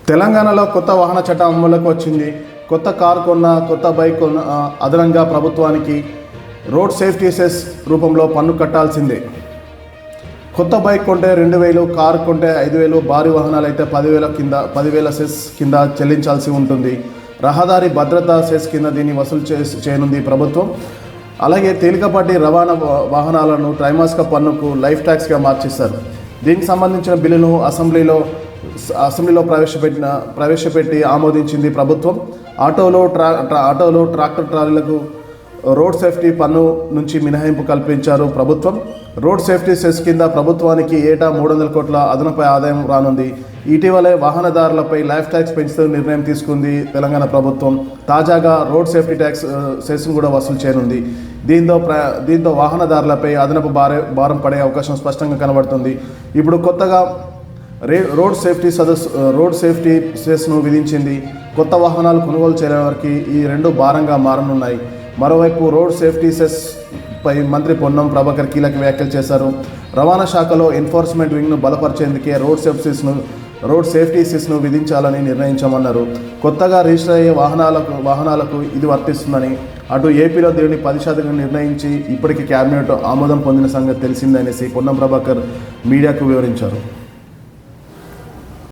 తెలంగాణలో కొత్త వాహన చట్టం అమలులోకి వచ్చింది. కొత్త కారు కొన్న, కొత్త బైక్ కొన్న అదనంగా ప్రభుత్వానికి రోడ్ సేఫ్టీ సెస్ రూపంలో పన్ను కట్టాల్సిందే. కొత్త బైక్ కొంటే 2,000, కారు కొంటే 5,000, భారీ వాహనాలు అయితే 10,000 సెస్ కింద చెల్లించాల్సి ఉంటుంది. రహదారి భద్రతా సెస్ కింద దీన్ని వసూలు చేయనుంది ప్రభుత్వం. అలాగే తేలికపాటి రవాణా వాహనాలను త్రైమాసిక పన్నుకు లైఫ్ ట్యాక్స్గా మార్చేస్తారు. దీనికి సంబంధించిన బిల్లును అసెంబ్లీలో ప్రవేశపెట్టి ఆమోదించింది ప్రభుత్వం. ఆటోలు, ట్రాక్టర్ ట్రాలీలకు రోడ్ సేఫ్టీ పన్ను నుంచి మినహాయింపు కల్పించారు ప్రభుత్వం. రోడ్ సేఫ్టీ సెస్ కింద ప్రభుత్వానికి ఏటా 300 కోట్ల అదనపు ఆదాయం రానుంది. ఇటీవలే వాహనదారులపై లైఫ్ ట్యాక్స్ పెంచుతూ నిర్ణయం తీసుకుంది తెలంగాణ ప్రభుత్వం. తాజాగా రోడ్ సేఫ్టీ ట్యాక్స్ సెస్ను కూడా వసూలు చేయనుంది. దీంతో వాహనదారులపై అదనపు భారం పడే అవకాశం స్పష్టంగా కనబడుతుంది. ఇప్పుడు కొత్తగా రోడ్ సేఫ్టీ సెస్ను విధించింది. కొత్త వాహనాలు కొనుగోలు చేయడం వరకు ఈ రెండు భారంగా మారనున్నాయి. మరోవైపు రోడ్ సేఫ్టీ సెస్ పై మంత్రి పొన్నం ప్రభాకర్ కీలక వ్యాఖ్యలు చేశారు. రవాణా శాఖలో ఎన్ఫోర్స్మెంట్ వింగ్ను బలపరిచేందుకే రోడ్ సేఫ్టీ సెస్ను విధించాలని నిర్ణయించామన్నారు. కొత్తగా రిజిస్టర్ అయ్యే వాహనాలకు ఇది వర్తిస్తుందని, అటు ఏపీలో దీనిని 10% నిర్ణయించి ఇప్పటికీ కేబినెట్ ఆమోదం పొందిన సంగతి తెలిసిందనేసి పొన్నం ప్రభాకర్ మీడియాకు వివరించారు.